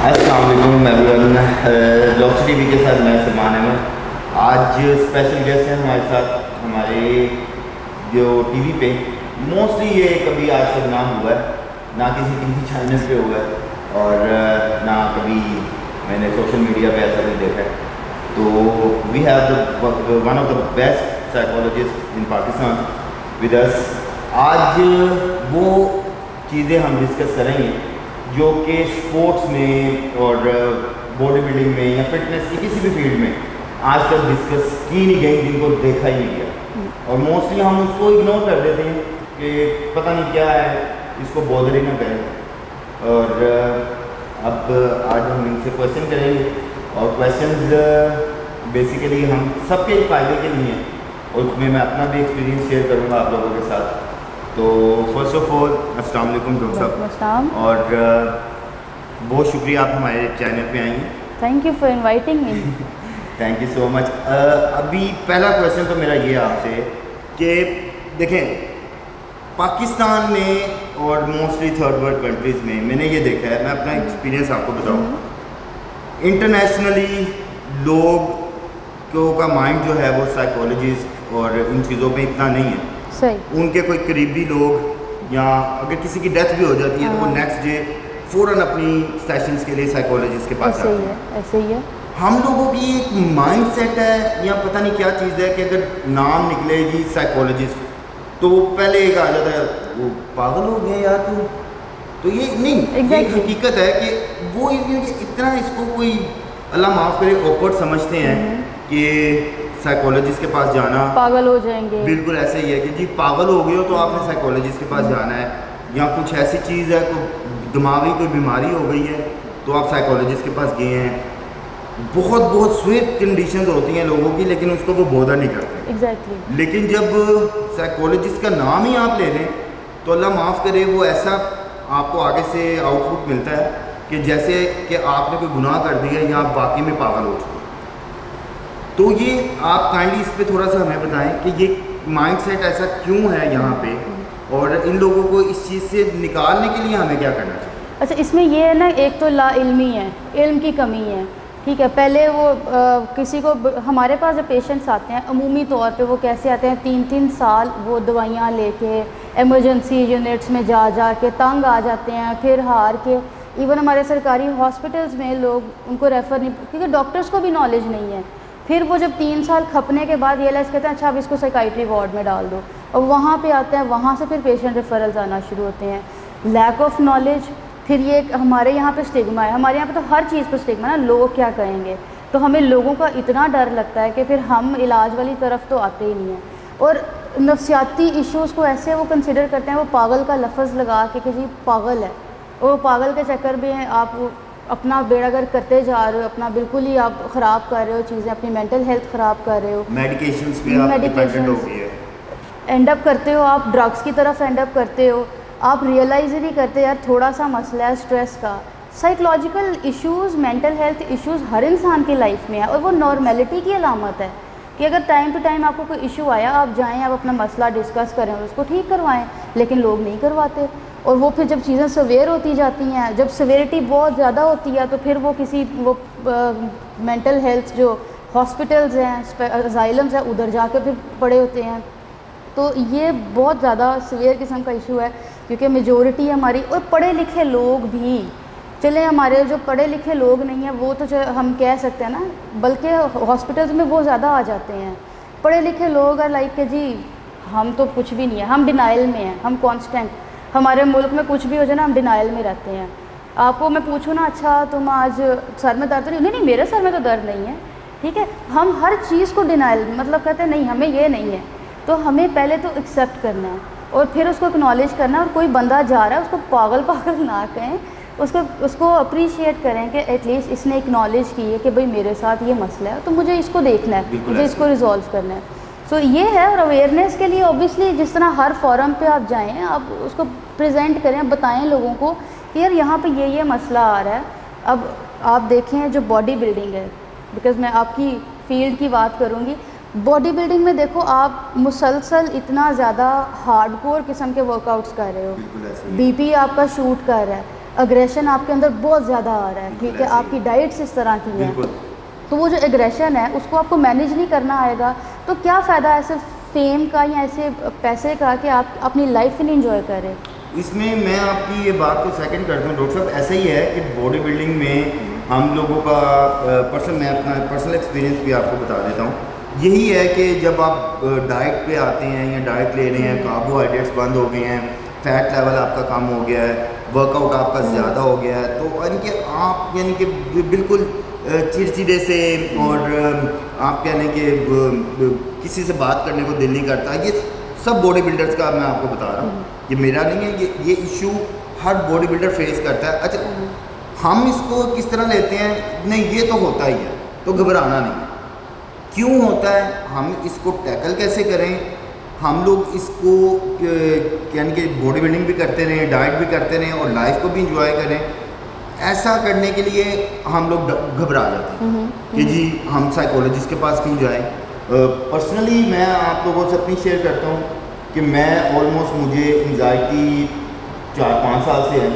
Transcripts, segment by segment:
अस्सलाम वालेकुम everyone. Doctor TV के साथ मैं सलमान अहमद। आज स्पेशल गेस्ट हैं हमारे साथ, हमारे जो टीवी पे मोस्टली ये कभी आज तक ना हुआ है, ना किसी टीवी चैनल पे हुआ है और ना कभी मैंने सोशल मीडिया पे ऐसा कुछ देखा है। तो we have one of the best psychologist in Pakistan with us. आज वो चीज़ें हम डिस्कस करेंगे जो कि स्पोर्ट्स में और बॉडी बिल्डिंग में या फिटनेस की किसी भी फील्ड में आज तक डिस्कस की नहीं गई, जिनको देखा ही नहीं गया और मोस्टली हम उसको इग्नोर कर देते हैं कि पता नहीं क्या है, इसको बॉदर ही ना करें। और अब आज हम इनसे क्वेश्चन करेंगे और क्वेश्चंस बेसिकली हम सबके फ़ायदे के लिए हैं और उसमें मैं अपना भी एक्सपीरियंस शेयर करूँगा आप लोगों के साथ। तो फर्स्ट ऑफ ऑल अस्सलाम वालेकुम डॉक्टर साहब, और बहुत शुक्रिया आप हमारे चैनल पे आई हैं। Thank you for inviting me. Thank you so much. अभी पहला क्वेश्चन तो मेरा ये आपसे कि देखें, पाकिस्तान में और मोस्टली थर्ड वर्ल्ड कंट्रीज़ में मैंने ये देखा है, मैं अपना एक्सपीरियंस आपको बताऊँ, इंटरनेशनली लोगों का माइंड जो है वो साइकोलॉजिस्ट और इन चीज़ों पे इतना नहीं है। सही। उनके कोई करीबी लोग या अगर किसी की डेथ भी हो जाती है तो वो नेक्स्ट डे फ़ौरन अपनी सेशंस के लिए साइकोलॉजिस्ट के पास जाते हैं। ऐसे ही है। हम लोगों की एक माइंड सेट है या पता नहीं क्या चीज़ है कि अगर नाम निकले जी साइकोलॉजिस्ट तो पहले एक आ जाता है वो पागल हो गया यार तू। तो ये नहीं, एक हकीकत है कि वो इतना इसको कोई अल्लाह माफ़ करे ऑकवर्ड समझते हैं कि साइकोलॉजिस्ट के पास जाना पागल हो जाएंगे। बिल्कुल ऐसे ही है कि जी पागल हो गए हो तो आपने साइकोलॉजिस्ट के पास जाना है, या कुछ ऐसी चीज़ है, कोई दिमागी कोई बीमारी हो गई है तो आप साइकोलॉजिस्ट के पास गए हैं। बहुत स्वीट कंडीशंस होती हैं लोगों की, लेकिन उसको वो बॉदर नहीं करते। एग्जैक्टली। लेकिन जब साइकोलॉजिस्ट का नाम ही आप ले लें तो अल्लाह माफ़ करे वो ऐसा आपको आगे से आउटपुट मिलता है कि जैसे कि आपने कोई गुनाह कर दिया या आप बाकी में पागल हो चुके। तो ये आप काइंडली इस पे थोड़ा सा हमें बताएं कि ये माइंडसेट ऐसा क्यों है यहाँ पे और इन लोगों को इस चीज़ से निकालने के लिए हमें क्या करना चाहिए? अच्छा, इसमें ये है ना, एक तो ला इल्मी है, इल्म की कमी है। ठीक है, पहले वो किसी को हमारे पास जब पेशेंट्स आते हैं अमूमी तौर पे वो कैसे आते हैं, 3-3 साल वो दवाइयाँ लेके एमरजेंसी यूनिट्स में जा के तंग आ जाते हैं, फिर हार के इवन हमारे सरकारी हॉस्पिटल्स में लोग उनको रेफ़र नहीं, क्योंकि डॉक्टर्स को भी नॉलेज नहीं है। फिर वो जब 3 साल खपने के बाद रियलाइज़ करते हैं अच्छा अब इसको साइकाइट्री वार्ड में डाल दो, और वहाँ पे आते हैं, वहाँ से फिर पेशेंट रेफरल्स आना शुरू होते हैं। लैक ऑफ नॉलेज, फिर ये हमारे यहाँ पे स्टिग्मा है, हमारे यहाँ पे तो हर चीज़ पर स्टिग्मा ना, लोग क्या कहेंगे, तो हमें लोगों का इतना डर लगता है कि फिर हम इलाज वाली तरफ तो आते ही नहीं हैं। और नफ्सियाती इश्यूज़ को ऐसे वो कंसिडर करते हैं, वो पागल का लफ्ज़ लगा के कि जी पागल है, और वो पागल के चक्कर में आप अपना बेड़ागर करते जा रहे हो, अपना बिल्कुल ही आप ख़राब कर रहे हो चीज़ें, अपनी मेंटल हेल्थ ख़राब कर रहे हो, मेडिकेशंस पे आप डिपेंडेंट हो गए एंड अप करते हो, आप ड्रग्स की तरफ एंड अप करते हो, आप रियलाइज़ ही नहीं करते यार थोड़ा सा मसला है स्ट्रेस का। Psychological issues, mental health issues हर इंसान की लाइफ में है और वो नॉर्मेलिटी की अलामत है कि अगर टाइम टू टाइम आपको कोई इशू आया आप जाएँ, आप अपना मसला डिस्कस करें और उसको ठीक करवाएँ, लेकिन लोग नहीं करवाते। और वो फिर जब चीज़ें सवेयर होती जाती हैं, जब सवेरिटी बहुत ज़्यादा होती है तो फिर वो किसी मेंटल हेल्थ जो हॉस्पिटल्स हैं, असाइलम्स हैं, उधर जाकर फिर पड़े होते हैं। तो ये बहुत ज़्यादा सवेयर किस्म का इशू है, क्योंकि मेजॉरिटी हमारी, और पढ़े लिखे लोग भी, चले हमारे जो पढ़े लिखे लोग नहीं हैं वो तो हम कह सकते हैं ना, बल्कि हॉस्पिटल्स में वो ज़्यादा आ जाते हैं। पढ़े लिखे लोग are लाइक कि जी हम तो कुछ भी नहीं है, हम डिनाइल में हैं, हम कॉन्स्टेंट, हमारे मुल्क में कुछ भी हो जाए ना हम डिनाइल में रहते हैं। आपको मैं पूछूँ ना अच्छा तुम आज सर में दर्द नहीं, मेरे सर में तो दर्द नहीं है, ठीक है, हम हर चीज़ को डिनाइल मतलब कहते हैं नहीं हमें ये नहीं है। तो हमें पहले तो एक्सेप्ट करना है और फिर उसको एक्नॉलेज करना है, और कोई बंदा जा रहा है उसको पागल ना कहें, उसको अप्रिशिएट करें कि एटलीस्ट इसने एक्नॉलेज की है कि भाई मेरे साथ ये मसला है तो मुझे इसको देखना है, मुझे इसको रिजॉल्व करना है। सो ये है, और अवेयरनेस के लिए ऑब्वियसली जिस तरह हर फोरम पे आप जाएं, आप उसको प्रेजेंट करें, बताएं लोगों को कि यार यहाँ पे ये मसला आ रहा है। अब आप देखें जो बॉडी बिल्डिंग है, बिकॉज़ मैं आपकी फील्ड की बात करूँगी, बॉडी बिल्डिंग में देखो आप मुसलसल इतना ज़्यादा हार्डकोर किस्म के वर्कआउट्स कर रहे हो, बीपी आपका शूट कर रहा है, अग्रेशन आपके अंदर बहुत ज़्यादा आ रहा है, ठीक है, आपकी डाइट्स इस तरह की है, तो वो जो एग्रेशन है उसको आपको मैनेज नहीं करना आएगा, तो क्या फ़ायदा है सिर्फ फेम का या ऐसे पैसे का कि आप अपनी लाइफ नहीं इंजॉय करें। इसमें मैं आपकी ये बात को सेकंड करता हूँ डॉक्टर साहब, ऐसा ही है कि बॉडी बिल्डिंग में हम लोगों का मैं अपना पर्सनल एक्सपीरियंस भी आपको बता देता हूँ। यही है कि जब आप डाइट पे आते हैं या डाइट ले रहे हैं, कार्बोहाइड्रेट्स बंद हो गए हैं, फैट लेवल आपका कम हो गया है, वर्कआउट आपका ज़्यादा हो गया है, तो आप यानी कि बिल्कुल चिड़चिड़े से और आप कहने के किसी से बात करने को दिल नहीं करता, ये सब बॉडी बिल्डर्स का मैं आपको बता रहा हूँ, ये मेरा नहीं है, ये इशू हर बॉडी बिल्डर फेस करता है। अच्छा, हम इसको किस तरह लेते हैं, नहीं ये तो होता ही है तो घबराना नहीं है। क्यों होता है, हम इसको टैकल कैसे करें, हम लोग इसको यानी कि बॉडी बिल्डिंग भी करते रहें, डाइट भी करते रहें और लाइफ को भी इंजॉय करें, ऐसा करने के लिए हम लोग घबरा जाते हैं कि जी हम साइकोलॉजिस्ट के पास क्यों जाएं। पर्सनली मैं आप लोगों से अपनी शेयर करता हूँ कि मैं ऑलमोस्ट मुझे एंजाइटी 4-5 साल से है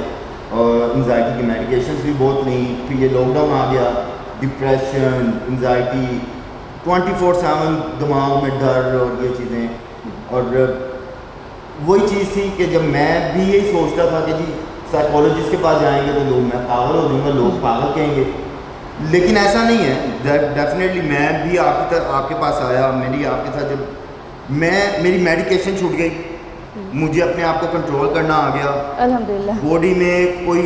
और एंजाइटी की मेडिकेशंस भी बहुत नहीं, फिर ये लॉकडाउन आ गया, डिप्रेशन, एंजाइटी, 24/7 दिमाग में डर और ये चीज़ें, और वही चीज़ थी कि जब मैं भी यही सोचता था कि जी साइकोलॉजिस्ट के पास जाएंगे तो लोग मैं पागल हो जाऊँगा, लोग पागल कहेंगे, लेकिन ऐसा नहीं है। डेफिनेटली मैं भी आपके पास आया, मेरी आपके साथ जब मेरी मेडिकेशन छूट गई, मुझे अपने आप को कंट्रोल करना आ गया, अल्हम्दुलिल्लाह। बॉडी में कोई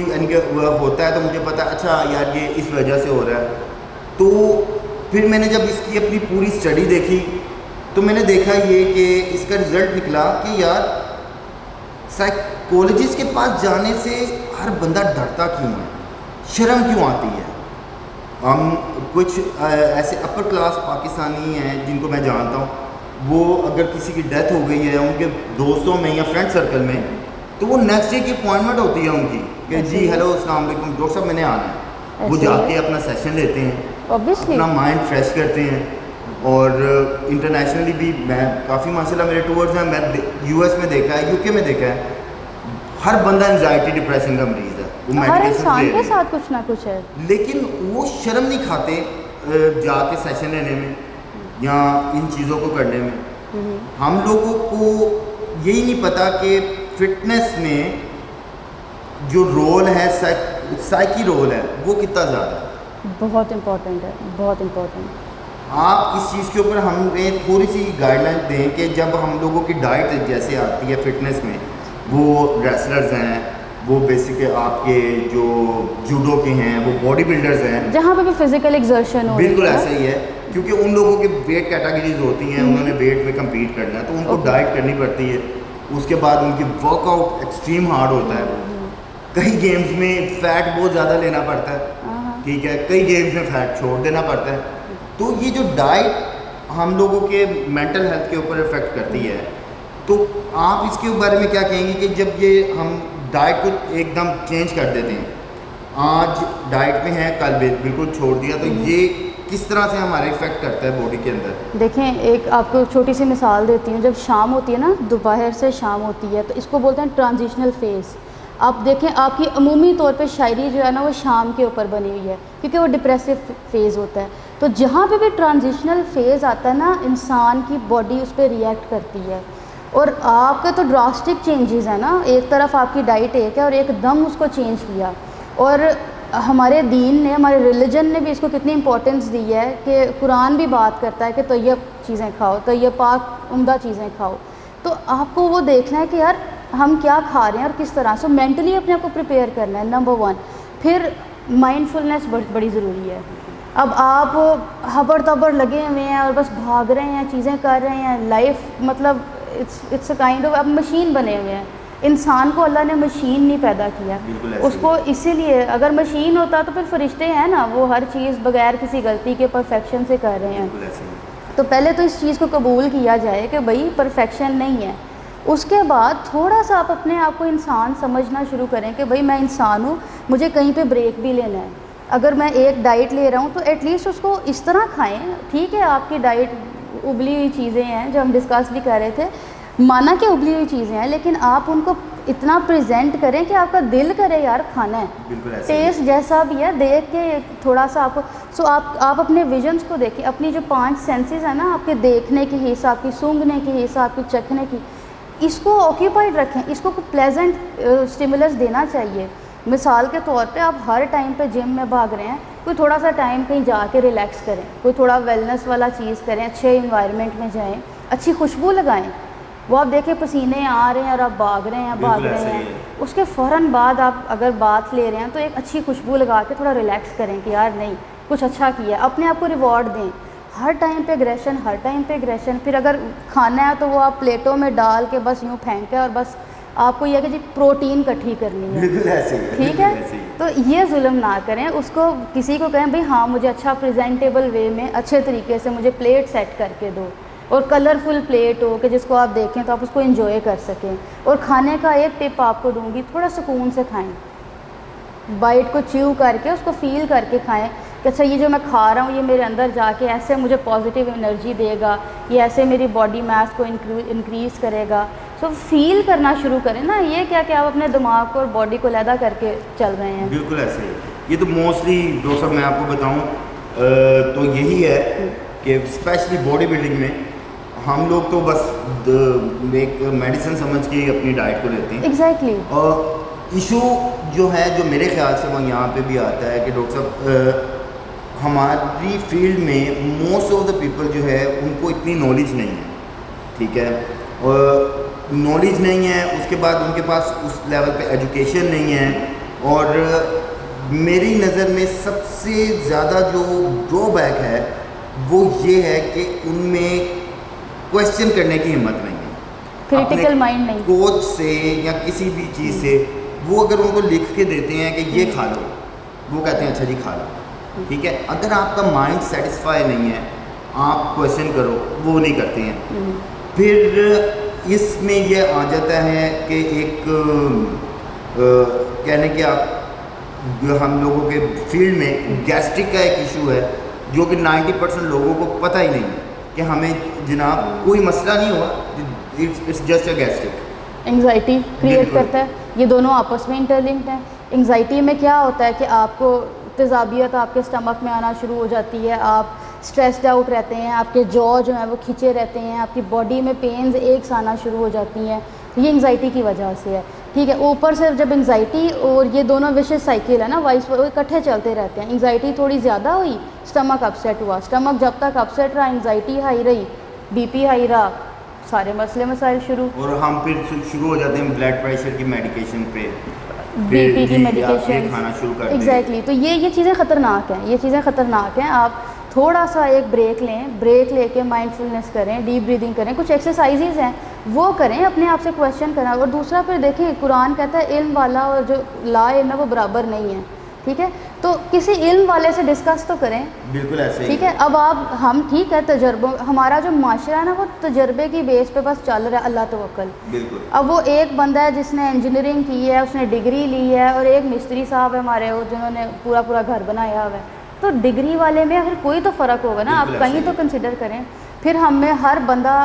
होता है तो मुझे पता अच्छा यार ये इस वजह से हो रहा है। तो फिर मैंने जब इसकी अपनी पूरी स्टडी देखी तो मैंने देखा ये कि इसका रिज़ल्ट निकला कि यार साइकोलॉजिस्ट के पास जाने से हर बंदा डरता क्यों है, शर्म क्यों आती है। हम कुछ ऐसे अपर क्लास पाकिस्तानी हैं जिनको मैं जानता हूँ, वो अगर किसी की डेथ हो गई है उनके दोस्तों में या फ्रेंड सर्कल में, तो वो नेक्स्ट डे की अपॉइंटमेंट होती है उनकी कि जी हेलो अस्सलाम वालेकुम डॉक्टर साहब मैंने आना है, वो जाके अपना सेशन लेते हैं, अपना माइंड फ्रेश करते हैं। और इंटरनेशनली भी मैं काफ़ी माशाल्लाह मेरे टूर्स हैं, मैं यूएस में देखा है, यूके में देखा है, हर बंदा एंजाइटी डिप्रेशन का मरीज़ है, वो हर इंसान के साथ कुछ ना कुछ है, लेकिन वो शर्म नहीं खाते जाके सेशन लेने में या इन चीज़ों को करने में। हम लोगों को यही नहीं पता कि फिटनेस में जो रोल है साइकी रोल है वो कितना ज़्यादा है, बहुत इम्पोर्टेंट है, बहुत इम्पोर्टेंट। आप इस चीज़ के ऊपर हमें थोड़ी सी गाइडलाइन दें कि जब हम लोगों की डाइट जैसे आती है फिटनेस में, वो रेसलर्स हैं, वो बेसिक आपके जो जूडो के हैं, वो बॉडी बिल्डर्स हैं, जहाँ पे भी फिजिकल एक्सर्शन हो, बिल्कुल ऐसा ही है, क्योंकि उन लोगों के वेट कैटेगरीज होती हैं, उन्होंने वेट में कम्पीट करना है तो उनको डाइट करनी पड़ती है, उसके बाद उनकी वर्कआउट एक्सट्रीम हार्ड होता है, कई गेम्स में फ़ैट बहुत ज़्यादा लेना पड़ता है, ठीक है, कई गेम्स में फ़ैट छोड़ देना पड़ता है। तो ये जो डाइट हम लोगों के मेंटल हेल्थ के ऊपर इफ़ेक्ट करती है, तो आप इसके बारे में क्या कहेंगे कि जब ये हम डाइट को एकदम चेंज कर देते हैं, आज डाइट में है कल बिल्कुल छोड़ दिया, तो ये किस तरह से हमारे इफ़ेक्ट करता है बॉडी के अंदर? देखें, एक आपको छोटी सी मिसाल देती हूँ, जब शाम होती है ना, दोपहर से शाम होती है, तो इसको बोलते हैं ट्रांजिशनल फेज़। आप देखें आपकी अमूमी तौर पे शायरी जो है ना वो शाम के ऊपर बनी हुई है, क्योंकि वो डिप्रेसिव फेज़ होता है। तो जहाँ पे भी ट्रांजिशनल फेज़ आता है ना, इंसान की बॉडी उस पर रिएक्ट करती है, और आपके तो ड्रास्टिक चेंजेस है ना, एक तरफ आपकी डाइट एक है और एकदम उसको चेंज किया। और हमारे दीन ने, हमारे रिलीजन ने भी इसको कितनी इंपॉर्टेंस दी है कि कुरान भी बात करता है कि तैयब चीज़ें खाओ, तैयब पाक उम्दा चीज़ें खाओ। तो आपको वो देखना है कि यार हम क्या खा रहे हैं और किस तरह से मेंटली अपने आप को प्रिपेयर करना है, नंबर 1। फिर माइंडफुलनेस बड़ी ज़रूरी है। अब आप हबड़ तबड़ लगे हुए हैं और बस भाग रहे हैं, चीज़ें कर रहे हैं, लाइफ मतलब इट्स अ काइंड ऑफ, आप मशीन बने हुए हैं। इंसान को अल्लाह ने मशीन नहीं पैदा किया, उसको इसीलिए, अगर मशीन होता तो फिर फरिश्ते हैं ना, वो हर चीज़ बगैर किसी गलती के परफेक्शन से कर रहे हैं। तो पहले तो इस चीज़ को कबूल किया जाए कि भाई परफेक्शन नहीं है, उसके बाद थोड़ा सा आप अपने आप को इंसान समझना शुरू करें कि भाई मैं इंसान हूँ, मुझे कहीं पे ब्रेक भी लेना है। अगर मैं एक डाइट ले रहा हूँ तो एटलीस्ट उसको इस तरह खाएं, ठीक है आपकी डाइट उबली हुई चीज़ें हैं जो हम डिस्कस भी कर रहे थे, माना कि उबली हुई चीज़ें हैं, लेकिन आप उनको इतना प्रेजेंट करें कि आपका दिल करे यार खाना है। बिल्कुल ऐसे टेस्ट जैसा भी है देख के थोड़ा सा आपको आप अपने विजन्स को देखिए, अपनी जो 5 सेंसेस है ना, आपके देखने की हिस्सा, आपकी सूंघने की हिस्सा, आपकी चखने की, इसको ऑक्यूपाइड रखें, इसको प्लेजेंट स्टिमुलस देना चाहिए। मिसाल के तौर पे आप हर टाइम पे जिम में भाग रहे हैं, कोई थोड़ा सा टाइम कहीं जाके रिलैक्स करें, कोई थोड़ा वेलनेस वाला चीज़ करें, अच्छे इन्वायरमेंट में जाएं, अच्छी खुशबू लगाएं। वो आप देखें पसीने आ रहे हैं और आप भाग रहे हैं, उसके फ़ौरन बाद आप अगर बात ले रहे हैं तो एक अच्छी खुशबू लगा के थोड़ा रिलैक्स करें कि यार नहीं कुछ अच्छा किया, अपने आप को रिवॉर्ड दें। हर टाइम पे एग्रेशन, फिर अगर खाना है तो वो आप प्लेटों में डाल के बस यूँ फेंकें और बस आपको यह है कि जी प्रोटीन इकट्ठी करनी है, बिल्कुल ऐसे ही, ठीक है। तो ये जुल्म ना करें, उसको किसी को कहें भाई हाँ मुझे अच्छा प्रेजेंटेबल वे में अच्छे तरीके से मुझे प्लेट सेट करके दो, और कलरफुल प्लेट हो कि जिसको आप देखें तो आप उसको एंजॉय कर सकें। और खाने का एक टिप आपको दूंगी, थोड़ा सुकून से खाएं, बाइट को च्यू करके उसको फील करके खाएं कि अच्छा ये जो मैं खा रहा हूँ ये मेरे अंदर जाके ऐसे मुझे पॉजिटिव एनर्जी देगा, ये ऐसे मेरी बॉडी मास को इंक्रीज़ करेगा। सो फील करना शुरू करें ना, ये क्या कि आप अपने दिमाग को और बॉडी को लैदा करके चल रहे हैं। बिल्कुल ऐसे ही। ये तो मोस्टली डॉक्टर साहब मैं आपको बताऊँ तो यही है कि स्पेशली बॉडी बिल्डिंग में हम लोग तो बस एक मेडिसिन समझ के अपनी डाइट को लेते हैं। एग्जैक्टली। और इशू जो है जो मेरे ख्याल से वो यहाँ पे भी आता है कि डॉक्टर साहब हमारी फील्ड में मोस्ट ऑफ द पीपल जो है उनको इतनी नॉलेज नहीं है, ठीक है, और नॉलेज नहीं है, उसके बाद उनके पास उस लेवल पे एजुकेशन नहीं है। और मेरी नज़र में सबसे ज़्यादा जो ड्रॉबैक है वो ये है कि उनमें क्वेश्चन करने की हिम्मत नहीं है, क्रिटिकल माइंड नहीं, कोच से या किसी भी चीज़ से। वो अगर उनको लिख के देते हैं कि ये खा लो, वो कहते हैं अच्छा जी खा लो, ठीक है। अगर आपका माइंड सेटिस्फाई नहीं है आप क्वेश्चन करो, वो नहीं करते हैं। फिर इसमें ये आ जाता है कि एक कहने के आप हम लोगों के फील्ड में गैस्ट्रिक का एक इशू है जो कि 90% लोगों को पता ही नहीं है कि हमें जनाब कोई मसला नहीं हुआ, it's just a gastric. Anxiety create करता है, ये दोनों आपस में इंटरलिंक्ड हैं। एंग्जाइटी में क्या होता है कि आपको तेज़ाबियत आपके स्टमक में आना शुरू हो जाती है, आप स्ट्रेस्ड आउट रहते हैं, आपके जॉ जो है वो खिंचे रहते हैं, आपकी बॉडी में पेन्स एक सा आना शुरू हो जाती हैं। ये एंग्जाइटी की वजह से है, ठीक है। ऊपर से जब एंग्जाइटी और ये दोनों विशेष साइकिल है ना, वाइस वो इकट्ठे चलते रहते हैं। एंग्जाइटी थोड़ी ज़्यादा हुई, स्टमक अपसेट हुआ, स्टमक जब तक अपसेट रहा, एंग्जाइटी हाई रही, बीपी हाई रहा, सारे मसले मसाइल शुरू। और हम फिर शुरू हो जाते हैं ब्लड प्रेशर की मेडिकेशन पे, बीपी की मेडिकेशन खाना शुरू कर एग्जैक्टली। तो ये चीज़ें ख़तरनाक हैं, ये चीज़ें ख़तरनाक हैं। आप थोड़ा सा एक ब्रेक लें, ब्रेक लेके माइंडफुलनेस करें, डीप ब्रीदिंग करें, कुछ एक्सरसाइजेज हैं वो करें, अपने आप से क्वेश्चन करें। और दूसरा फिर देखें, कुरान कहता है इल्म वाला और जो ला इल्म है वो बराबर नहीं है, ठीक है। तो किसी इल्म वाले से डिस्कस तो करें, बिल्कुल ऐसे, ठीक है। अब आप हम ठीक है तजर्बों, हमारा जो माशरा है ना वो तजर्बे की बेस पे बस चल रहा है, अल्लाह तवक्कल। बिल्कुल। अब वो एक बंदा है जिसने इंजीनियरिंग की है, उसने डिग्री ली है, और एक मिस्त्री साहब है हमारे वो जिन्होंने पूरा घर बनाया हुआ है। तो डिग्री वाले में अगर कोई तो फ़र्क होगा ना, आप कहीं तो कंसिडर करें। फिर हम में हर बंदा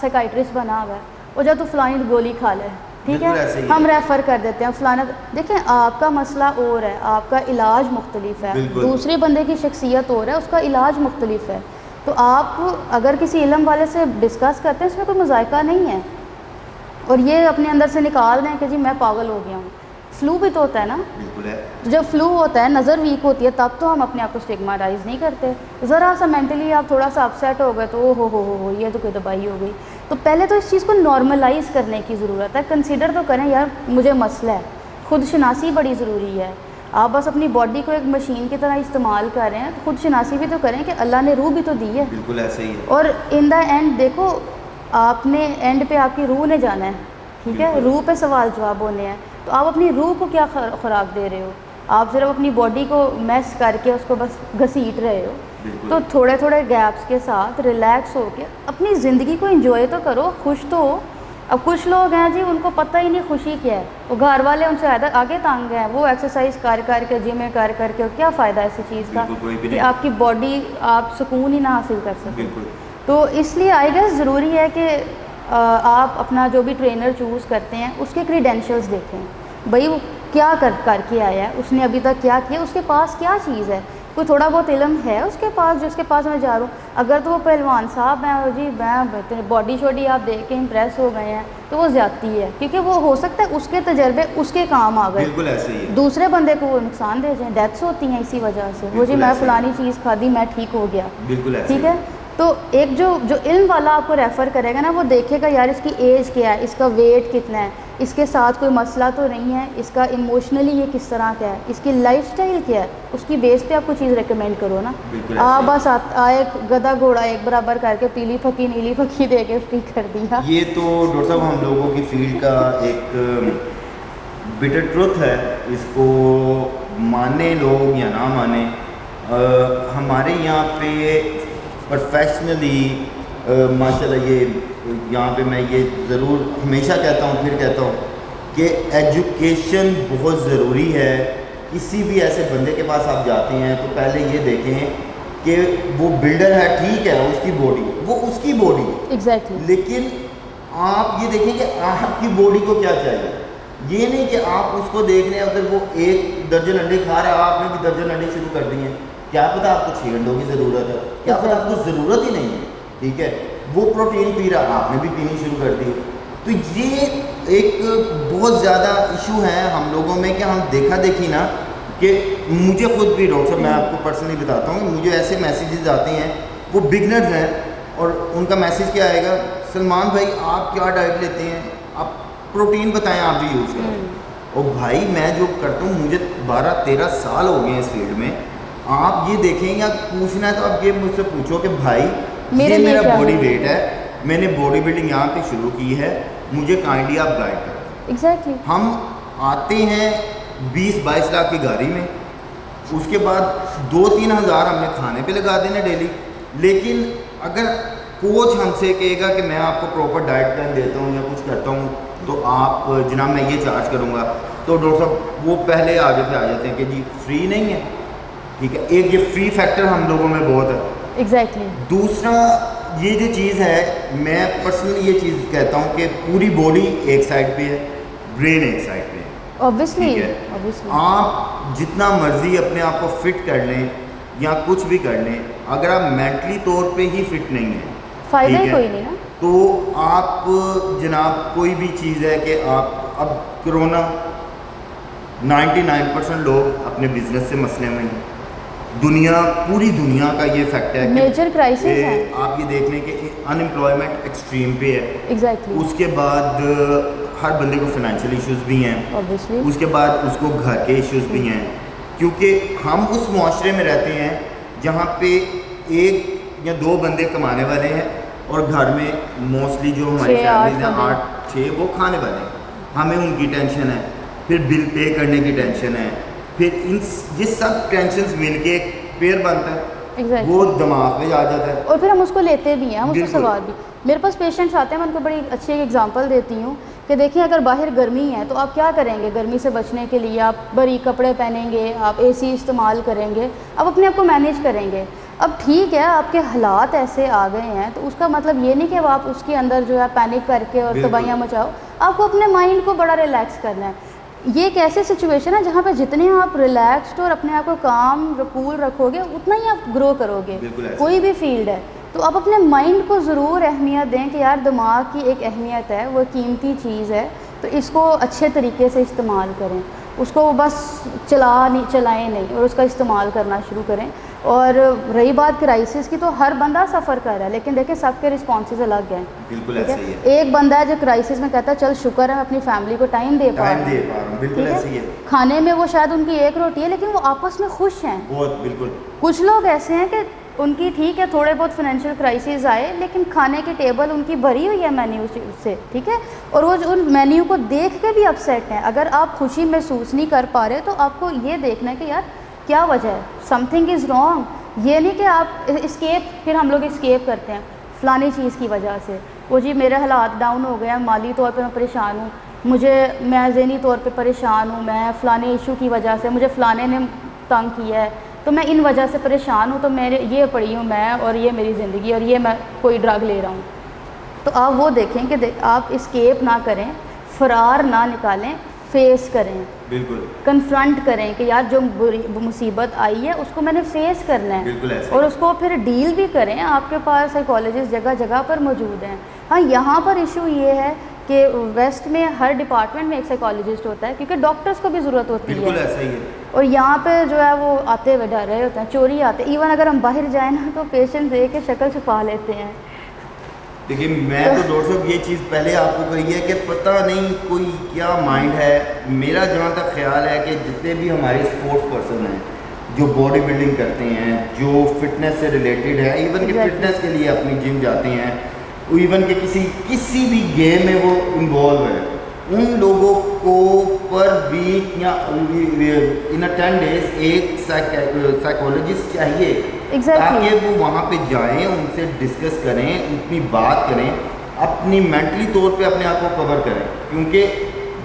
साइकाइट्रिस्ट बना हुआ है, और जब तो फलानी गोली खा ले, ठीक है, हम रेफ़र कर देते हैं फलाना। देखें आपका मसला और है, आपका इलाज मुख्तलिफ है, दूसरे बंदे की शख्सियत और है, उसका इलाज मुख्तलिफ है। तो आप अगर किसी इल्म वाले से डिस्कस करते हैं इसमें कोई मज़ायका नहीं है। और ये अपने अंदर से निकाल दें कि जी मैं पागल हो गया हूँ। फ्लू भी तो होता है ना, बिल्कुल है। तो जब फ्लू होता है, नज़र वीक होती है, तब तो हम अपने आप को स्टिग्माटाइज नहीं करते। ज़रा सा मेंटली आप थोड़ा सा अपसेट हो गए तो ओ हो ये तो कोई दवाई हो गई। तो पहले तो इस चीज़ को नॉर्मलाइज़ करने की ज़रूरत है। कंसीडर तो करें यार मुझे मसला है, खुद शनासी बड़ी ज़रूरी है। आप बस अपनी बॉडी को एक मशीन की तरह इस्तेमाल कर रहे हैं, तो खुद शनासी भी तो करें कि अल्लाह ने रूह भी तो दी है। बिल्कुल ऐसे ही है। और इन द एंड देखो, आपने एंड पे आपकी रूह ने जाना है, ठीक है, रूह पे सवाल जवाब होने हैं। तो आप अपनी रूह को क्या खुराक दे रहे हो? आप सिर्फ अपनी बॉडी को मैस करके उसको बस घसीट रहे हो। तो थोड़े थोड़े गैप्स के साथ रिलैक्स होके अपनी ज़िंदगी को एंजॉय तो करो, खुश तो हो। अब कुछ लोग हैं जी उनको पता ही नहीं खुशी क्या है, वो घर वाले उनसे आगे तंग हैं, वो एक्सरसाइज कर करके जिम में कर करके, क्या फ़ायदा ऐसी चीज़ का कि आपकी बॉडी आप सुकून ही ना हासिल कर सकें। तो इसलिए आई गेस ज़रूरी है कि आप अपना जो भी ट्रेनर चूज़ करते हैं उसके क्रीडेंशियल्स देखें, भाई वो क्या करके आया है, उसने अभी तक क्या किया, उसके पास क्या चीज़ है, कोई थोड़ा बहुत इल्म है उसके पास जिसके पास मैं जा रहा हूँ। अगर तो वो पहलवान साहब हैं और जी मैं बॉडी शॉडी आप देख के इम्प्रेस हो गए हैं तो वो ज़्यादती है, क्योंकि वो हो सकता है उसके तजर्बे उसके काम आ गए, बिल्कुल ऐसे ही है। दूसरे बंदे को वो नुकसान दे जाए, डेथ्स होती हैं इसी वजह से। वो जी मैं फ़लानी चीज़ खादी मैं ठीक हो गया, बिल्कुल ऐसे ठीक है। तो एक जो इल्म वाला आपको रेफ़र करेगा ना, वो देखेगा यार इसकी एज क्या है, इसका वेट कितना है, इसके साथ कोई मसला तो नहीं है, इसका इमोशनली ये किस तरह का है, इसकी लाइफस्टाइल क्या है, उसकी बेस पे आपको चीज़ रेकमेंड करो ना। बस आए गधा घोड़ा एक बराबर करके पीली फकी नीली फकी दे के फ्री कर दिया। ये तो डॉक्टर साहब हम लोगों की फील्ड का एक बिटर ट्रुथ है, इसको माने लोग या ना माने। हमारे यहाँ पे प्रोफेशनली माशाल्लाह ये यहाँ पे मैं ये ज़रूर हमेशा कहता हूँ, फिर कहता हूँ कि एजुकेशन बहुत ज़रूरी है। किसी भी ऐसे बंदे के पास आप जाते हैं तो पहले ये देखें कि वो बिल्डर है, ठीक है, उसकी बॉडी, वो उसकी बॉडी एग्जैक्टली, लेकिन आप ये देखें कि आपकी बॉडी को क्या चाहिए। ये नहीं कि आप उसको देख रहे हैं, अगर वो 1 दर्जन अंडे खा रहा है, आपने भी दर्जन अंडे शुरू कर दिए, क्या पता आपको 6 अंडों की ज़रूरत है, क्या पता आपको ज़रूरत ही नहीं है, ठीक है। वो प्रोटीन पी रहा, आपने भी पीनी शुरू कर दी। तो ये एक बहुत ज़्यादा इशू है हम लोगों में कि हम देखा देखी ना, कि मुझे खुद भी डॉक्टर साहब मैं आपको पर्सनली बताता हूँ, मुझे ऐसे मैसेजेस आते हैं, वो बिगनर्स हैं और उनका मैसेज क्या आएगा, सलमान भाई आप क्या डाइट लेते हैं, आप प्रोटीन बताएं आप भी यूज़ करें। और भाई मैं जो करता हूँ, मुझे 12-13 साल हो गए इस फील्ड में। आप ये देखें या पूछना है तो आप ये मुझसे पूछो कि भाई ये मेरा बॉडी वेट है, मैंने बॉडी बिल्डिंग यहाँ पे शुरू की है, मुझे काइंडली आप गाइड करें। एग्जैक्टली। हम आते हैं 20-22 लाख की गाड़ी में, उसके बाद 2-3 हज़ार हमने खाने पे लगा देने डेली। लेकिन अगर कोच हमसे कहेगा कि मैं आपको प्रॉपर डाइट प्लान देता हूँ या कुछ करता हूँ तो आप जनाब मैं ये चार्ज करूँगा, तो डॉक्टर साहब वो पहले आगे पे आ जाते हैं कि जी फ्री नहीं है, ठीक है। एक ये फ्री फैक्टर हम लोगों में बहुत है। एग्जैक्टली। दूसरा ये जो चीज़ है, मैं पर्सनली ये चीज़ कहता हूँ कि पूरी बॉडी एक साइड पे है, ब्रेन एक साइड पे है। ऑब्वियसली आप जितना मर्जी अपने आप को फिट कर लें या कुछ भी कर लें, अगर आप मेंटली तौर पे ही फिट नहीं है, फायदा ही कोई नहीं ना। तो आप जनाब कोई भी चीज़ है कि आप अब कोरोना 99% लोग अपने बिजनेस से मसले में हैं। दुनिया, पूरी दुनिया का ये फैक्ट है, मेजर क्राइसिस है। आप ये देख लें कि अनएम्प्लॉयमेंट एक्सट्रीम पे है। एग्जैक्टली। उसके बाद हर बंदे को फाइनेंशियल इश्यूज भी हैं, ऑब्वियसली। उसके बाद उसको घर के इश्यूज भी हैं, क्योंकि हम उस मुआशरे में रहते हैं जहाँ पे 1 या 2 बंदे कमाने वाले हैं और घर में मोस्टली जो हमारी फैमिली हैं 8-6 वो खाने वाले हैं। हमें उनकी टेंशन है, फिर बिल पे करने की टेंशन है, फिर ये सब टेंशन्स मिलके एक पेयर बनता है। Exactly. वो दिमाग में आ जाता है और फिर हम उसको लेते भी हैं, हम उसको सवाल भी। मेरे पास पेशेंट्स आते हैं, मैं उनको बड़ी अच्छी एक एग्जांपल देती हूँ कि देखिए अगर बाहर गर्मी है तो आप क्या करेंगे, गर्मी से बचने के लिए आप बारीक कपड़े पहनेंगे, आप एसी इस्तेमाल करेंगे, आप अपने आप को मैनेज करेंगे। अब ठीक है आपके हालात ऐसे आ गए हैं तो उसका मतलब ये नहीं कि अब आप उसके अंदर जो है पैनिक करके और तबाहियाँ मचाओ। आपको अपने माइंड को बड़ा रिलैक्स करना है। ये एक ऐसी सिचुएशन है जहाँ पे जितने आप रिलैक्स्ड और अपने आप को काम कूल रखोगे उतना ही आप ग्रो करोगे। कोई भी फील्ड है तो आप अपने माइंड को ज़रूर अहमियत दें कि यार दिमाग की एक अहमियत है, वो कीमती चीज़ है, तो इसको अच्छे तरीके से इस्तेमाल करें, उसको बस चलाएं नहीं और उसका इस्तेमाल करना शुरू करें। और रही बात क्राइसिस की, तो हर बंदा सफ़र कर रहा है, लेकिन देखिए सबके रिस्पॉन्सेज अलग हैं। बिल्कुल ऐसे ही है। एक बंदा है जो क्राइसिस में कहता है चल शुक्र है अपनी फैमिली को टाइम दे पा रहा हूं, बिल्कुल ऐसे ही है। खाने में वो शायद उनकी 1 रोटी है लेकिन वो आपस में खुश हैं बहुत, बिल्कुल। कुछ लोग ऐसे हैं कि उनकी ठीक है थोड़े बहुत फाइनेंशियल क्राइसिस आए लेकिन खाने की टेबल उनकी भरी हुई है मेन्यू से, ठीक है, और वो उन मेन्यू को देख के भी अपसेट हैं। अगर आप खुशी महसूस नहीं कर पा रहे तो आपको ये देखना है कि यार क्या वजह है, समथिंग इज़ रॉन्ग। ये नहीं कि आप फिर हम लोग एस्केप करते हैं फ़लानी चीज़ की वजह से, वो जी मेरे हालात डाउन हो गए हैं, माली तौर पे मैं परेशान हूँ, मैं ज़हनी तौर पे परेशान हूँ, मैं फ़लाने इशू की वजह से मुझे फ़लाने ने तंग किया है, तो मैं इन वजह से परेशान हूँ, तो मेरे ये पड़ी हूँ मैं और ये मेरी ज़िंदगी और ये मैं कोई ड्रग ले रहा हूँ। तो आप वो देखें कि आप इस्केप ना करें, फ़रार ना निकालें, फेस करें, बिल्कुल कन्फ्रंट करें कि यार जो मुसीबत आई है उसको मैंने फेस करना है, बिल्कुल ऐसे और उसको फिर डील भी करें। आपके पास साइकोलॉजिस्ट जगह जगह पर मौजूद हैं। हाँ, यहाँ पर इशू ये है कि वेस्ट में हर डिपार्टमेंट में एक साइकोलॉजिस्ट होता है, क्योंकि डॉक्टर्स को भी ज़रूरत होती बिल्कुल है, ऐसा ही है। और यहाँ पे जो है वो आते हुए डर रहे होते हैं, चोरी आते हैं। इवन अगर हम बाहर जाएँ ना तो पेशेंट देख के शक्ल छुपा लेते हैं। देखिए मैं तो डॉक्टर साहब ये चीज़ पहले आपको कही है कि पता नहीं कोई क्या माइंड है। मेरा जहाँ तक ख्याल है कि जितने भी हमारे स्पोर्ट्स पर्सन हैं जो बॉडी बिल्डिंग करते हैं, जो फिटनेस से रिलेटेड है, इवन कि फिटनेस के लिए अपनी जिम जाते हैं, इवन कि किसी भी गेम में वो इन्वॉल्व है, उन लोगों को पर वीक या इन 10 डेज एक साइकोलॉजिस्ट चाहिए ताकि वो वहाँ पे जाएं, उनसे डिस्कस करें, उतनी बात करें, अपनी मेंटली तौर पे अपने आप को कवर करें। क्योंकि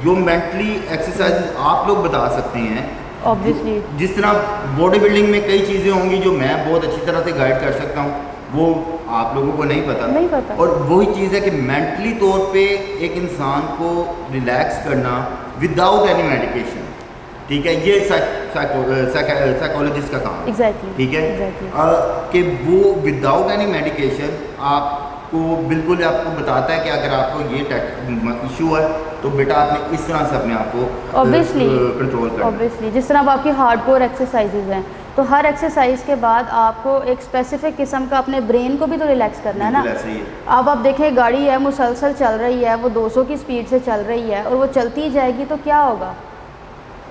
जो मेंटली एक्सरसाइज आप लोग बता सकते हैं, ऑब्वियसली जिस तरह बॉडी बिल्डिंग में कई चीज़ें होंगी जो मैं बहुत अच्छी तरह से गाइड कर सकता हूँ, वो आप लोगों को नहीं पता। और वही चीज़ है कि मेंटली तौर पे एक इंसान को रिलैक्स करना विदाउट एनी मेडिकेशन, ठीक है, ये साइकोलॉजिस्ट का काम है। ठीक है, कि वो विदाउट एनी मेडिकेशन आपको बिल्कुल आपको बताता है कि अगर आपको ये इशू है तो बेटा आपने इस तरह से अपने आप को कंट्रोल करना। ऑब्वियसली जिस तरह अब आपकी हार्डकोर एक्सरसाइजेज हैं, तो हर एक्सरसाइज के बाद आपको एक स्पेसिफिक किस्म का अपने ब्रेन को भी तो रिलैक्स करना है ना। अब आप देखें गाड़ी है मुसलसल चल रही है, वो 200 की स्पीड से चल रही है और वो चलती जाएगी तो क्या होगा,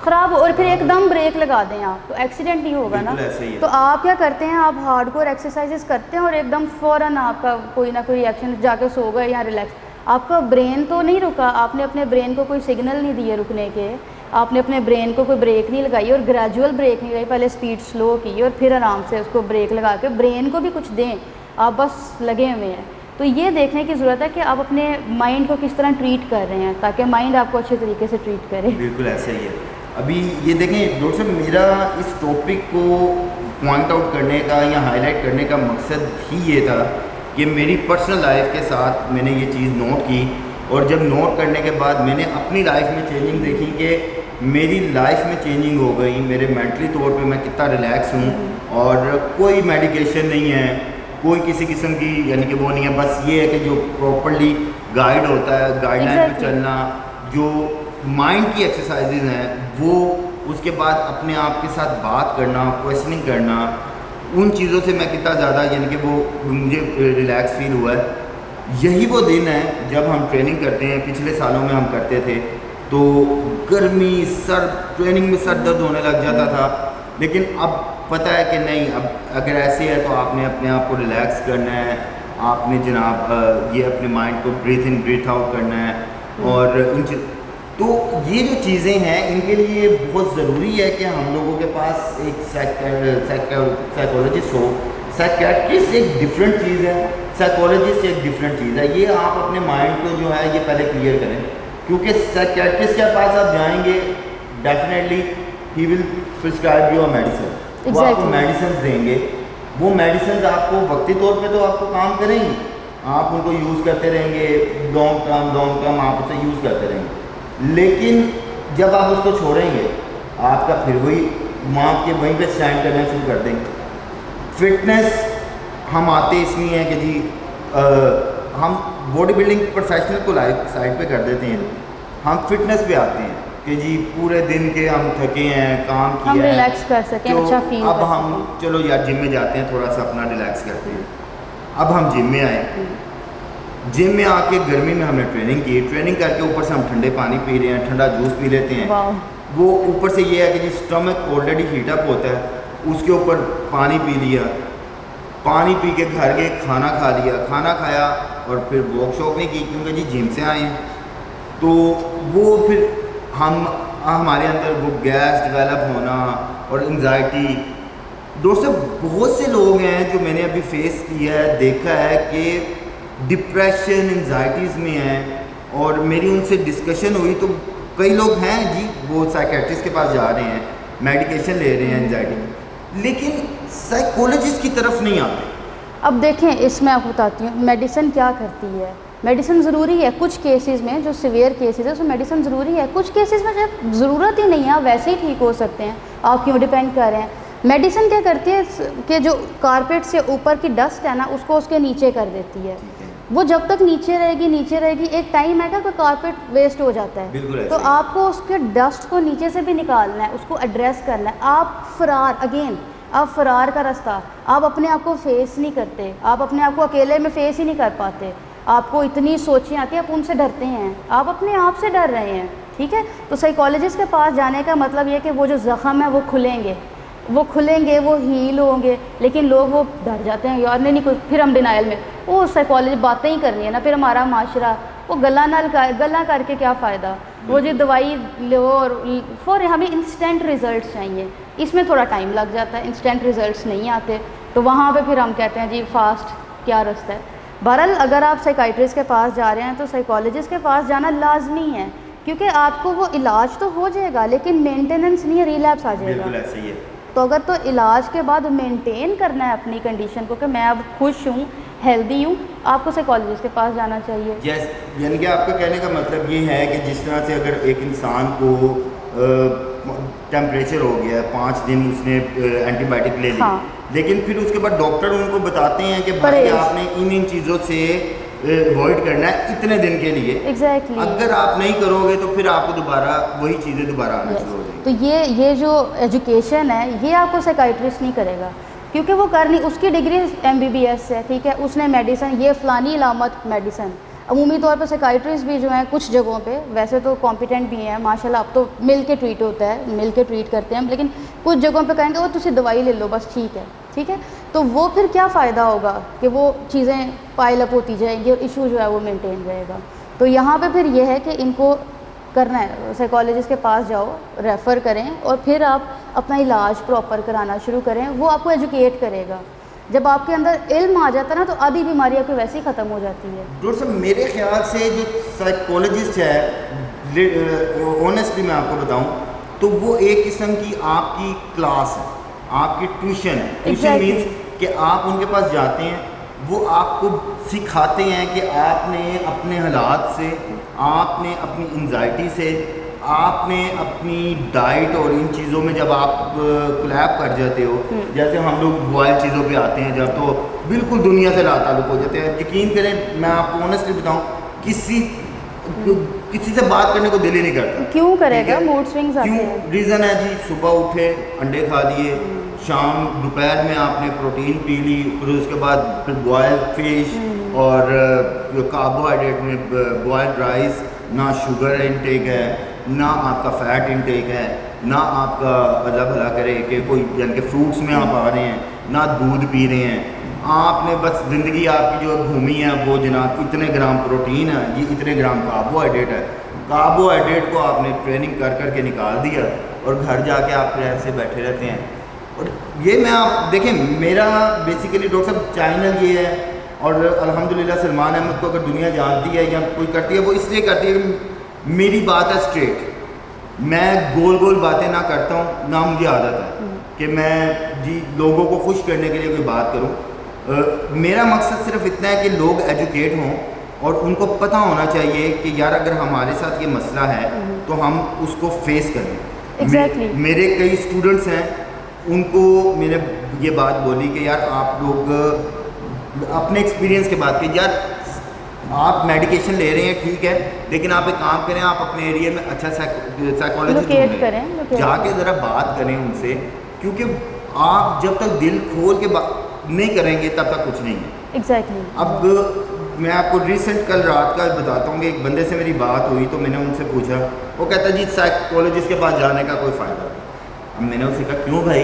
ख़राब। और फिर एकदम ब्रेक लगा दें आप तो एक्सीडेंट ही होगा ना। तो आप क्या करते हैं, आप हार्डकोर एक्सरसाइजेस करते हैं और एकदम फ़ौरन आपका कोई ना कोई रिएक्शन, जाके सो गए या रिलैक्स, आपका ब्रेन तो नहीं रुका, आपने अपने ब्रेन को कोई सिग्नल नहीं दिए रुकने के, आपने अपने ब्रेन को कोई ब्रेक नहीं लगाई और ग्रेजुअल ब्रेक नहीं लगाई, पहले स्पीड स्लो की और फिर आराम से उसको ब्रेक लगा के ब्रेन को भी कुछ दें, आप बस लगे हुए हैं। तो ये देखने की ज़रूरत है कि आप अपने माइंड को किस तरह ट्रीट कर रहे हैं ताकि माइंड आपको अच्छे तरीके से ट्रीट करे। बिल्कुल ऐसा ही है। अभी ये देखें डॉक्टर साहब, मेरा इस टॉपिक को पॉइंट आउट करने का या हाईलाइट करने का मकसद ही ये था कि मेरी पर्सनल लाइफ के साथ मैंने ये चीज़ नोट की, और जब नोट करने के बाद मैंने अपनी लाइफ में चेंजिंग देखी कि मेरी लाइफ में चेंजिंग हो गई, मेरे मेंटली तौर पे मैं कितना रिलैक्स हूँ, और कोई मेडिकेशन नहीं है, कोई किसी किस्म की यानी कि वो नहीं है, बस ये है कि जो प्रॉपर्ली गाइड होता है, गाइडलाइन पे चलना, जो माइंड की एक्सरसाइजेज हैं वो, उसके बाद अपने आप के साथ बात करना, क्वेश्चनिंग करना, उन चीज़ों से मैं कितना ज़्यादा यानी कि वो मुझे रिलैक्स फील हुआ है। यही वो दिन है जब हम ट्रेनिंग करते हैं, पिछले सालों में हम करते थे तो गर्मी सर ट्रेनिंग में सर दर्द होने लग जाता था, लेकिन अब पता है कि नहीं, अब अगर ऐसे है तो आपने अपने आप को रिलैक्स करना है, आपने जनाब ये अपने माइंड को ब्रीथ इन ब्रीथ आउट करना है, और तो ये जो चीज़ें हैं इनके लिए बहुत ज़रूरी है कि हम लोगों के पास एक साइकोलॉजिस्ट हो। साइकियाट्रिस्ट एक डिफरेंट चीज़ है, साइकोलॉजिस्ट एक डिफरेंट चीज़ है। ये आप अपने माइंड को जो है ये पहले क्लियर करें, क्योंकि साइकियाट्रिस्ट के पास आप जाएंगे definitely he will prescribe you medicine, वो आपको मेडिसिन देंगे, वो मेडिसिन आपको वक्ती तौर पे तो आपको काम करेंगी, आप उनको यूज़ करते रहेंगे, लॉन्ग टर्म आप उसे यूज़ करते रहेंगे, लेकिन जब आप उसको छोड़ेंगे आपका फिर वही माँ के वहीं पे स्टैंड करना शुरू कर देंगे। फिटनेस हम आते इसलिए हैं कि जी हम बॉडी बिल्डिंग प्रोफेशनल को साइड पे कर देते हैं, हम फिटनेस पे आते हैं कि जी पूरे दिन के हम थके हैं, काम किया, हम रिलैक्स कर सकें, तो अच्छा फील अब हम चलो यार जिम में जाते हैं, थोड़ा सा अपना रिलैक्स करते हैं। अब हम जिम में आए, जिम में आके गर्मी में हमने ट्रेनिंग की, ट्रेनिंग करके ऊपर से हम ठंडे पानी पी रहे हैं, ठंडा जूस पी लेते हैं, वो ऊपर से ये है कि जी स्टमक ऑलरेडी हीटअप होता है, उसके ऊपर पानी पी लिया, पानी पी के घर गए, खाना खा लिया, खाना खाया और फिर वॉक शॉक नहीं की क्योंकि जी जिम से आए हैं, तो वो फिर हमारे अंदर वो गैस डेवलप होना और एंजाइटी। दोस्तों बहुत से लोग हैं जो मैंने अभी फेस किया है, देखा है कि डिप्रेशन एंजाइटीज़ में हैं, और मेरी उनसे डिस्कशन हुई तो कई लोग हैं जी वो साइकियाट्रिस्ट के पास जा रहे हैं, मेडिकेशन ले रहे हैं एंजाइटी की, लेकिन साइकोलॉजिस्ट की तरफ नहीं आते। अब देखें इसमें आपको बताती हूँ मेडिसिन क्या करती है। मेडिसिन ज़रूरी है कुछ केसेस में, जो सिवियर केसेस है उसमें मेडिसिन ज़रूरी है। कुछ केसेस में जब ज़रूरत ही नहीं है, आप वैसे ही ठीक हो सकते हैं, आप क्यों डिपेंड कर रहे हैं। मेडिसिन क्या करती है कि जो कारपेट से ऊपर की डस्ट है ना, उसको उसके नीचे कर देती है। वो जब तक नीचे रहेगी, एक टाइम आएगा कि कारपेट वेस्ट हो जाता है। तो आपको उसके डस्ट को नीचे से भी निकालना है, उसको एड्रेस करना है। आप फरार का रास्ता, आप अपने आप को फेस नहीं करते, आप अपने आप को अकेले में फेस ही नहीं कर पाते। आपको इतनी सोचें आती हैं, आप उनसे डरते हैं, आप अपने आप से डर रहे हैं, ठीक है। तो साइकोलॉजिस्ट के पास जाने का मतलब ये है कि वो जो ज़ख़म है वो खुलेंगे, वो हील होंगे। लेकिन लोग वो डर जाते हैं, यार नहीं कुछ, फिर हम डिनाइल में, वो साइकोलॉजी बातें ही करनी है ना, फिर हमारा माशरा वो गला करके क्या फ़ायदा। वो जो दवाई लो और हमें इंस्टेंट रिज़ल्ट चाहिए, इसमें थोड़ा टाइम लग जाता है, इंस्टेंट रिज़ल्ट नहीं आते। तो वहाँ पे फिर हम कहते हैं जी फास्ट क्या रास्ता है। बहरहाल अगर आप साइकाइट्रिस्ट के पास जा रहे हैं तो साइकोलॉजिस्ट के पास जाना लाजमी है, क्योंकि आपको वो इलाज तो हो जाएगा लेकिन मेंटेनेंस नहीं है, रिलैप्स आ जाएगा। बिल्कुल ऐसे ही है। तो अगर तो इलाज के बाद मेंटेन करना है अपनी कंडीशन को कि मैं अब खुश हूँ, हेल्दी हूँ, आपको साइकोलॉजिस्ट के पास जाना चाहिए। यस, यानी कि आपका कहने का मतलब ये है कि जिस तरह से अगर एक इंसान को टेम्परेचर हो गया, 5 दिन उसने एंटीबायोटिक ले ली, हाँ। लेकिन फिर उसके बाद डॉक्टर उनको बताते हैं कि भाई आपने इन चीज़ों से अवॉइड करना है इतने दिन के लिए। एग्जैक्टली अगर आप नहीं करोगे तो फिर आपको दोबारा वही चीज़ें दोबारा आना शुरू हो जाएंगी। तो ये जो एजुकेशन है ये आपको साइकाइट्रिस्ट नहीं करेगा, क्योंकि वो कर नहीं, उसकी डिग्री MBBS है, ठीक है, उसने मेडिसिन ये फ़लानी इलामत मेडिसिन। अमूमी तौर पर साइकाइट्रिस्ट भी जो हैं कुछ जगहों पे वैसे तो कॉम्पिटेंट भी हैं माशाल्लाह, अब तो मिल के ट्रीट होता है, मिल के ट्रीट करते हैं, लेकिन कुछ जगहों पे कहेंगे वो तुझे दवाई ले लो बस, ठीक है। तो वो फिर क्या फ़ायदा होगा कि वो चीज़ें पाइल अप होती जाएंगी और इशू जो है वो मेंटेन रहेगा। तो यहाँ पे फिर ये है कि इनको करना है, साइकोलॉजिस्ट के पास जाओ, रेफ़र करें और फिर आप अपना इलाज प्रॉपर कराना शुरू करें। वो आपको एजुकेट करेगा। जब आपके अंदर इल्म आ जाता है ना, तो आधी बीमारी आपकी वैसे ही ख़त्म हो जाती है। डॉक्टर साहब मेरे ख्याल से जो साइकोलॉजिस्ट है, ऑनेस्टली मैं आपको बताऊं तो वो एक किस्म की आपकी क्लास है, आपकी ट्यूशन है। ट्यूशन मीन्स कि आप उनके पास जाते हैं, वो आपको सिखाते हैं कि आपने अपने हालात से, आपने अपनी एंजाइटी से, आपने अपनी डाइट और इन चीज़ों में जब आप क्लैप कर जाते हो, जैसे हम लोग बॉयल चीज़ों पे आते हैं जब, तो बिल्कुल दुनिया से लाताल्लुक हो जाते हैं। यकीन करें, मैं आपको ऑनेस्टली बताऊं, किसी से बात करने को दिल ही नहीं करता। क्यों करेगा, मूड स्विंग्स आते हैं। क्यों? रीज़न है जी, सुबह उठे अंडे खा लिए, शाम दोपहर में आपने प्रोटीन पी ली, फिर उसके बाद फिर बॉयल फिश और कार्बोहाइड्रेट में बॉयल्ड राइस, ना शुगर इनटेक है, ना आपका फ़ैट इनटेक है, ना आपका अल्लाह भला करे कि कोई यानी कि फ्रूट्स में आप आ रहे हैं, ना दूध पी रहे हैं। आपने बस ज़िंदगी आपकी जो घूमी है वो जनाब इतने ग्राम प्रोटीन है, ये इतने ग्राम कार्बोहाइड्रेट है। कार्बोहाइड्रेट को आपने ट्रेनिंग कर कर के निकाल दिया और घर जाके आप फिर ऐसे बैठे रहते हैं। और ये मैं आप देखें, मेरा बेसिकली डॉक्टर साहब चैनल ये है, और अल्हम्दुलिल्लाह सलमान अहमद को अगर दुनिया जानती है या कोई करती है, वो इसलिए करती है कि मेरी बात है स्ट्रेट, मैं गोल गोल बातें ना करता हूँ, ना मुझे आदत है कि मैं जी लोगों को खुश करने के लिए कोई बात करूँ। मेरा मकसद सिर्फ इतना है कि लोग एजुकेट हों और उनको पता होना चाहिए कि यार अगर हमारे साथ ये मसला है तो हम उसको फेस करें। मेरे कई स्टूडेंट्स हैं, उनको मैंने ये बात बोली कि यार आप लोग अपने एक्सपीरियंस के बाद कि यार आप मेडिकेशन ले रहे हैं ठीक है, लेकिन आप एक काम करें, आप अपने एरिया में अच्छा साइकोलॉजिस्ट करें, जाके ज़रा बात करें उनसे, क्योंकि आप जब तक दिल खोल के बात नहीं करेंगे तब तक कुछ नहीं है। अब मैं आपको रिसेंट कल रात का बताता हूँ कि एक बंदे से मेरी बात हुई, तो मैंने उनसे पूछा, वो कहता जी साइकोलॉजिस्ट के पास जाने का कोई फ़ायदा नहीं। अब मैंने उससे कहा क्यों भाई,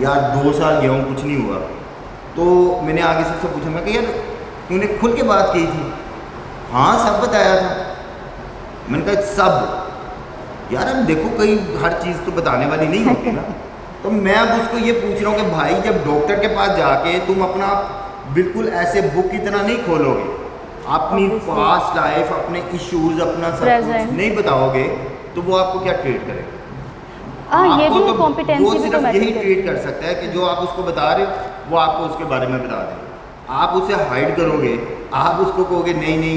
यार 2 साल गया हूँ कुछ नहीं हुआ। तो मैंने आगे से उससे पूछा, मैं कि यार तूने खुल के बात की थी? हाँ सब बताया था। मैंने कहा सब? यार अब देखो कहीं हर चीज़ तो बताने वाली नहीं होती ना। तो मैं अब उसको ये पूछ रहा हूँ कि भाई जब डॉक्टर के पास जाके तुम अपना बिल्कुल ऐसे बुक की तरह नहीं खोलोगे, अपनी पास्ट लाइफ, अपने इश्यूज, अपना सब कुछ नहीं बताओगे, तो वो आपको क्या ट्रीट करेगा? ये भी तो कॉम्पिटेंसी वो भी सिर्फ तो यही ट्रीट कर सकता है कि जो आप उसको बता रहे हो वो आपको उसके बारे में बता देगा। आप उसे हाइड करोगे, आप उसको कहोगे नहीं नहीं